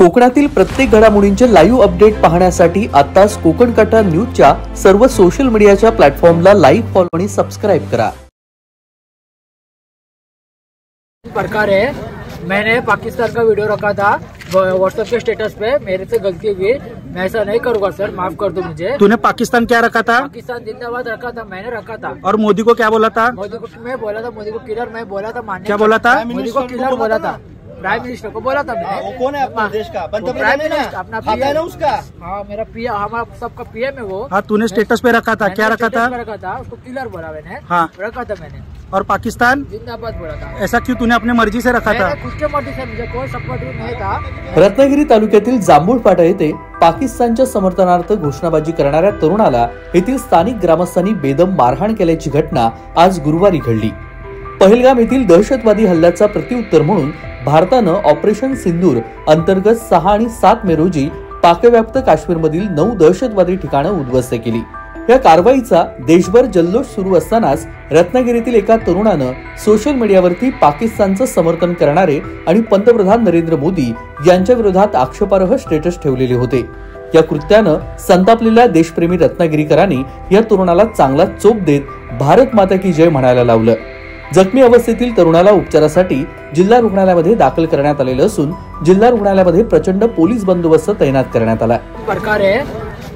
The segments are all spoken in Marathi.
कोकणातील प्रत्येक घडामोडींचे लाईव्ह अपडेट पाहण्यासाठी आताच कोकण कटा न्यूजच्या सर्व सोशल मीडियाच्या प्लॅटफॉर्मला लाईक, फॉलो आणि सबस्क्राइब करा। प्रकार है, मैंने पाकिस्तान का वीडियो रखा था व्हाट्सएप के स्टेटस पे, मेरे से गलती हुई, मैं ऐसा नहीं करूंगा सर, माफ कर दो मुझे। तूने पाकिस्तान क्या रखा था? पाकिस्तान जिंदाबाद रखा था, मैंने रखा था। और मोदी को क्या बोला था? मोदी को मैं बोला था, मोदी को किलर मैं बोला था, मानने क्या बोला था? मोदी को किलर बोला था, प्राइम मिनिस्टर को बोला था मैंने। वो कौन है अपने देश का? प्राइम मिनिस्टर अपना खाता है ना उसका। हाँ, मेरा पीएम, हमारा सबका पीएम है वो। हाँ, तूने स्टेटस पे रखा था, क्या रखा था? रखा था, उसको किलर बोला मैंने। हाँ, रखा था मैंने। और पाकिस्तान जिंदाबाद बोला था। ऐसा क्यों तूने अपने मर्जी से रखा था? खुद के मर्जी से, मुझे कोई सपोर्ट नहीं था। रत्नागिरी तालुक्यातील जांभूळफाटा येथे पाकिस्तानच्या समर्थनार्थ घोषणाबाजी करणाऱ्या तरुणाला येथील स्थानिक ग्रामस्थांनी बेदम मारहाण केल्याची घटना आज गुरुवारी घडली। पहलगाम येथील दहशतवादी हल्ल्याचा प्रत्युत्तर म्हणून भारतानं ऑपरेशन सिंदूर अंतर्गत 6 आणि 7 मे रोजी पाकव्याप्त काश्मीरमधील 9 दहशतवादी ठिकाणं उद्ध्वस्त केली। या कारवाईचा देशभर जल्लोष सुरू असतानाच रत्नागिरीतील एका तरुणानं सोशल मीडियावरती पाकिस्तानचं समर्थन करणारे आणि पंतप्रधान नरेंद्र मोदी यांच्या विरोधात आक्षेपार्ह स्टेटस ठेवलेले होते। या कृत्यानं संतापलेल्या देशप्रेमी रत्नागिरीकरांनी या तरुणाला चांगला चोप देत भारत माता की जय म्हणायला लावलं। जखमी अवस्थेतील तरुणाला उपचारासाठी जिल्हा रुग्णालयामध्ये दाखल करण्यात आलेले असून जिल्हा रुग्णालयामध्ये प्रचंड पोलीस बंदोबस्त तैनात करण्यात आला। प्रकार है,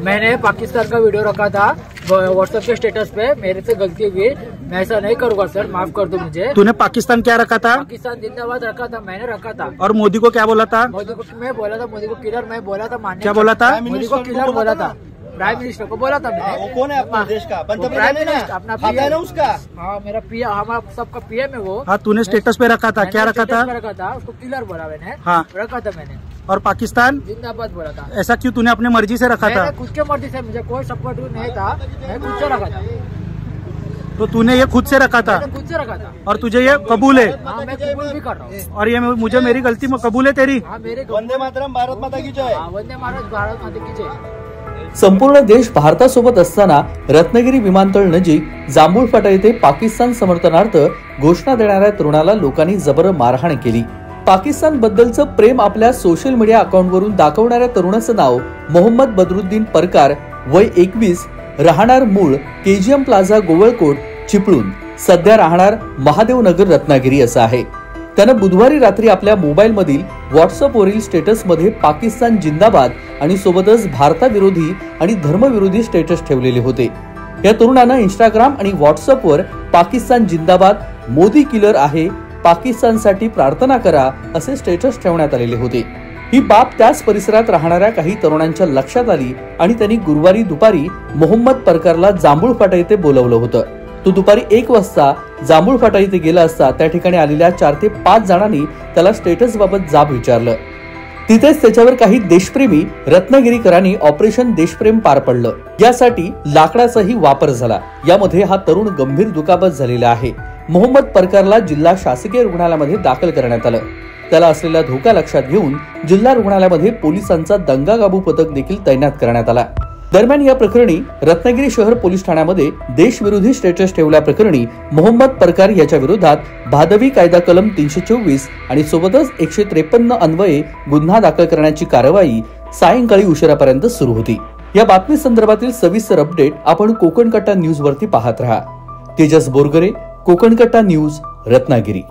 मैंने पाकिस्तान का वीडियो रखा था व्हाट्सएप के स्टेटस पे, मेरे से गलती हुई, मैं ऐसा नहीं करूंगा सर, माफ कर दो मुझे। तूने पाकिस्तान क्या रखा था? पाकिस्तान जिंदाबाद रखा था, मैंने रखा था। और मोदी को क्या बोला था? मोदी को मैं बोला था, मोदी को किलर मैं बोला था, मानने क्या बोला था? मोदी को किलर बोला था, प्राइम मिनिस्टर को बोला था मैंने। वो कौन है अपने देश का? प्राइम मिनिस्टर अपना खाता है ना उसका। हाँ, मेरा पीएम, हमारा सबका पीएम है वो। हाँ, तूने स्टेटस पे रखा था, क्या रखा था? रखा था, उसको किलर बोला मैंने। हाँ, रखा था मैंने। और पाकिस्तान जिंदाबाद बोला था। ऐसा क्यों तूने अपने मर्जी से रखा था? खुद के मर्जी से, मुझे कोई सपोर्ट नहीं था, मैं खुद से रखा था। तो तूने ये खुद से रखा था खुद से रखा था और तुझे ये कबूल है? हाँ, मैं कबूल भी कर रहा हूँ। और ये मुझे मेरी गलती में कबूल है तेरी? हाँ, मेरे वंदे मातरम, भारत माता की जय। वंदे मातरम, भारत माता की जय। संपूर्ण देश भारतासोबत असताना रत्नागिरी विमानतळ नजीक जांभूळफाटा येथे पाकिस्तान समर्थनार्थ घोषणा देणाऱ्या तरुणाला लोकांनी जबर मारहाण केली। पाकिस्तान बद्दलचं प्रेम आपल्या सोशल मीडिया अकाउंटवरून दाखवणाऱ्या तरुणाचं नाव मोहम्मद बदरुद्दीन परकार, वय 21, राहणार मूळ केजीएम प्लाझा गोवळकोट चिपळूण, सध्या राहणार महादेवनगर रत्नागिरी असं आहे। त्यानं बुधवारी रात्री आपल्या मोबाईल मधील व्हॉट्सअपवरील स्टेटसमध्ये पाकिस्तान जिंदाबाद आणि सोबतच भारताविरोधी आणि धर्मविरोधी स्टेटस ठेवलेले होते। या तरुणानं इंस्टाग्राम आणि व्हॉट्सअपवर पाकिस्तान जिंदाबाद, मोदी किलर आहे, पाकिस्तानसाठी प्रार्थना करा असे स्टेटस ठेवण्यात आलेले होते। ही बाब त्याच परिसरात राहणाऱ्या काही तरुणांच्या लक्षात आली आणि त्यांनी गुरुवारी दुपारी मोहम्मद परकारला जांभूळफाटा येथे बोलवलं होतं। तो दुपारी 1 वाजता जांभूळफाटा येथे गेला असता त्या ठिकाणी आलेल्या 4 ते 5 जणांनी त्याला स्टेटस बाबत जाब विचारलं। तिथेच त्याच्यावर काही देशप्रेमी रत्नागिरीकरांनी ऑपरेशन देशप्रेम पार पडलं। यासाठी लाकडाचाही वापर झाला। यामध्ये हा तरुण गंभीर दुखापत झालेला आहे। मोहम्मद परकारला जिल्हा शासकीय रुग्णालयामध्ये दाखल करण्यात आलं। त्याला असलेला धोका लक्षात घेऊन जिल्हा रुग्णालयामध्ये पोलिसांचा दंगागाबू पथक देखील तैनात करण्यात आला। दरम्यान या प्रकरणी रत्नागिरी शहर पोलीस ठाण्यामध्ये देशविरोधी स्टेटस ठेवल्याप्रकरणी मोहम्मद परकार याच्या विरोधात भादवी कायदा कलम 324 आणि सोबतच 153 अन्वये गुन्हा दाखल करण्याची कारवाई सायंकाळी उशिरापर्यंत सुरू होती। या बातमी संदर्भातील सविस्तर अपडेट आपण कोकण कटा न्यूज वरती पाहत रहा। तेजस बोरगरे, कोकण कटा न्यूज, रत्नागिरी।